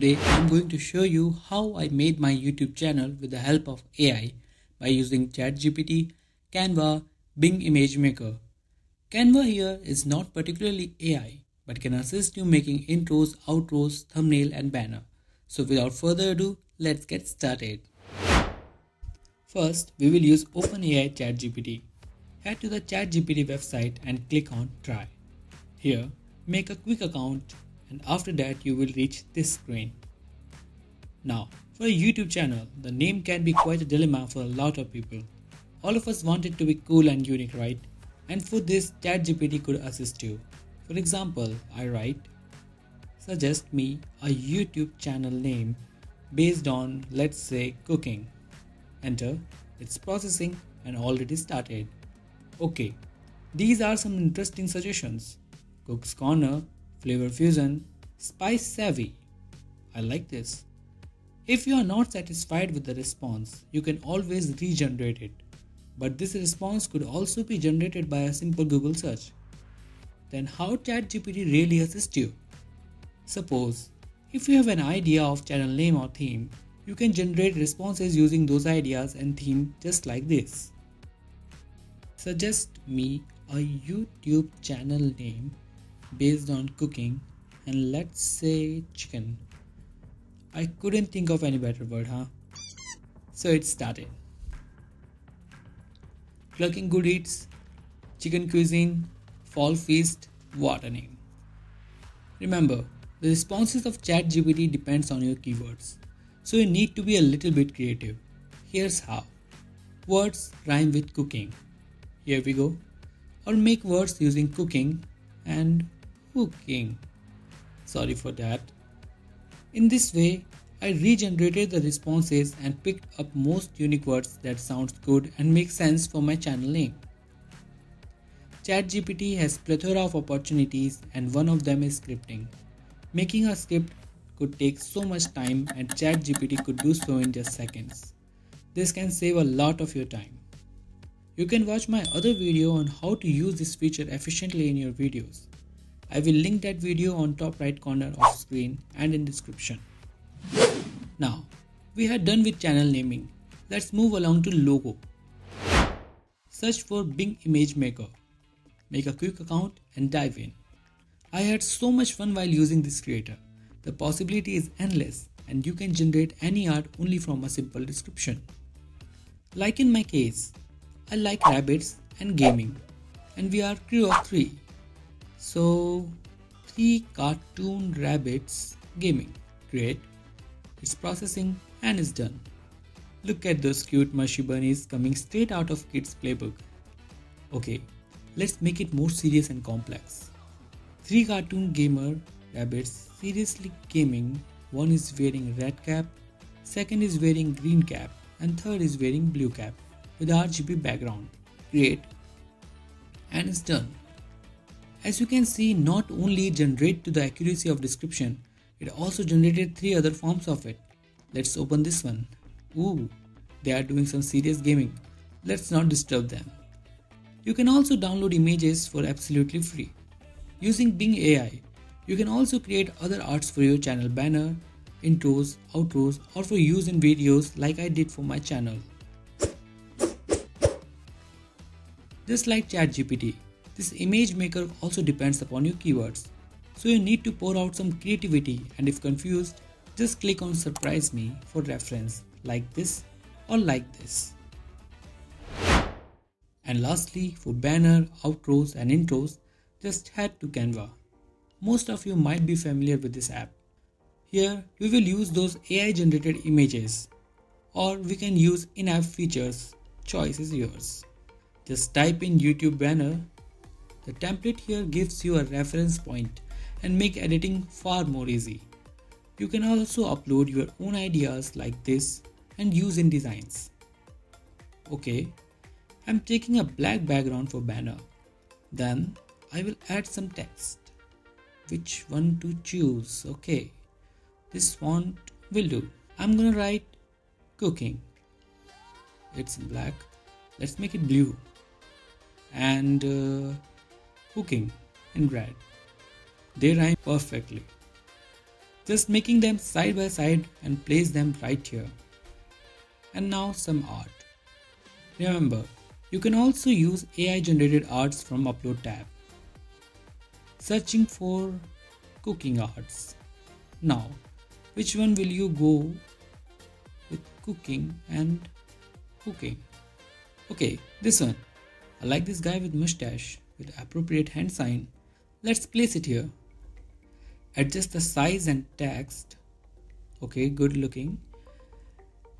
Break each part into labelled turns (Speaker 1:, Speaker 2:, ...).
Speaker 1: Today I'm going to show you how I made my YouTube channel with the help of AI by using ChatGPT, Canva, Bing Image Maker. Canva here is not particularly AI but can assist you making intros, outros, thumbnail and banner. So without further ado, let's get started. First, we will use OpenAI ChatGPT. Head to the ChatGPT website and click on Try. Here, make a quick account and after that you will reach this screen. Now, for a YouTube channel, the name can be quite a dilemma for a lot of people. All of us want it to be cool and unique, right? And for this, ChatGPT could assist you. For example, I write, suggest me a YouTube channel name based on, let's say, cooking. Enter, it's processing and already started. Okay, these are some interesting suggestions. Cook's Corner, Flavor Fusion, Spice Savvy. I like this. If you are not satisfied with the response, you can always regenerate it. But this response could also be generated by a simple Google search. Then how ChatGPT really assists you? Suppose, if you have an idea of channel name or theme, you can generate responses using those ideas and theme just like this. Suggest me a YouTube channel name based on cooking and let's say chicken. I couldn't think of any better word, huh? So it started. Clucking Good Eats, Chicken Cuisine, Fall Feast, what a name. Remember, the responses of ChatGPT depends on your keywords. So you need to be a little bit creative. Here's how. Words rhyme with cooking. Here we go. Or make words using cooking and hooking. Sorry for that. In this way, I regenerated the responses and picked up most unique words that sounds good and make sense for my channel name. ChatGPT has plethora of opportunities and one of them is scripting. Making a script could take so much time and ChatGPT could do so in just seconds. This can save a lot of your time. You can watch my other video on how to use this feature efficiently in your videos. I will link that video on top right corner of screen and in description. Now, we are done with channel naming. Let's move along to logo. Search for Bing Image Maker. Make a quick account and dive in. I had so much fun while using this creator. The possibility is endless and you can generate any art only from a simple description. Like in my case, I like rabbits and gaming and we are crew of 3. So 3 cartoon rabbits gaming. Great. It's processing and it's done. Look at those cute mushy bunnies coming straight out of kids' playbook. Okay, let's make it more serious and complex. 3 cartoon gamer rabbits seriously gaming. One is wearing red cap, second is wearing green cap and third is wearing blue cap with RGB background. Great. And it's done. As you can see, not only generate to the accuracy of description, it also generated 3 other forms of it. Let's open this one. Ooh, they are doing some serious gaming. Let's not disturb them. You can also download images for absolutely free. Using Bing AI, you can also create other arts for your channel banner, intros, outros, or for use in videos like I did for my channel. Just like ChatGPT, this image maker also depends upon your keywords. So you need to pour out some creativity and if confused, just click on surprise me for reference like this or like this. And lastly, for banner, outros and intros, just head to Canva. Most of you might be familiar with this app. Here we will use those AI generated images or we can use in-app features. Choice is yours. Just type in YouTube banner. The template here gives you a reference point and make editing far more easy. You can also upload your own ideas like this and use in designs. Okay, I'm taking a black background for banner. Then I will add some text. Which one to choose? Okay, this font will do. I'm gonna write cooking. It's black. Let's make it blue. And cooking in red. They rhyme perfectly. just making them side by side and place them right here. And now some art. Remember, you can also use AI generated arts from Upload tab. Searching for cooking arts. Now, which one will you go with cooking and cooking? Okay, this one. I like this guy with mustache with appropriate hand sign. Let's place it here. Adjust the size and text. Okay, good looking.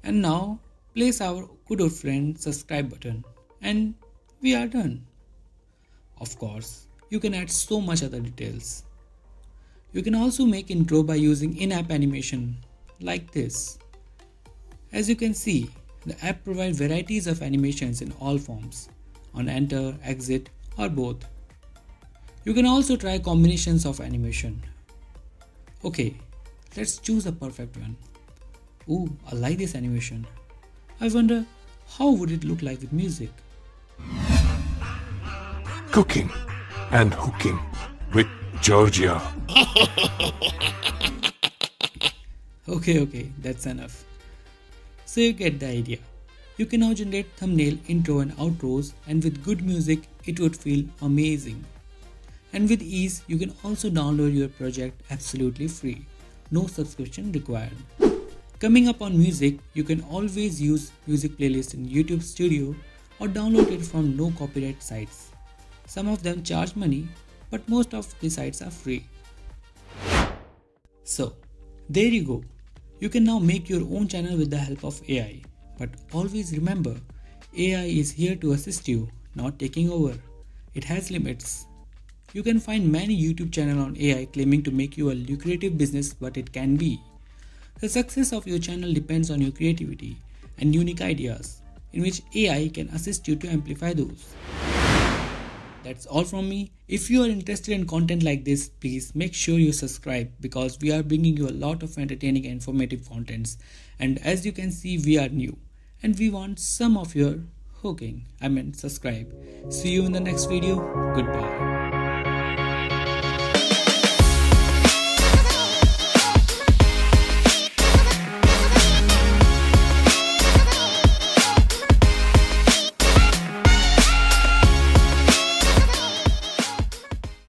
Speaker 1: And now place our good old friend subscribe button and we are done. Of course, you can add so much other details. You can also make intro by using in-app animation like this. As you can see, the app provides varieties of animations in all forms, on enter, exit or both. You can also try combinations of animation. Okay, let's choose a perfect one. Ooh, I like this animation. I wonder how would it look like with music?
Speaker 2: Cooking and hooking with Georgia.
Speaker 1: Okay, that's enough. So you get the idea. You can now generate thumbnail, intro and outros, and with good music it would feel amazing. And with ease, you can also download your project absolutely free. No subscription required. Coming up on music, you can always use music playlists in YouTube Studio or download it from no copyright sites. Some of them charge money, but most of the sites are free. So, there you go. You can now make your own channel with the help of AI. But always remember, AI is here to assist you, not taking over. It has limits. You can find many YouTube channels on AI claiming to make you a lucrative business, but it can be. The success of your channel depends on your creativity and unique ideas, in which AI can assist you to amplify those. That's all from me. If you are interested in content like this, please make sure you subscribe because we are bringing you a lot of entertaining and informative contents. And as you can see, we are new and we want some of your subscribe. See you in the next video. Goodbye.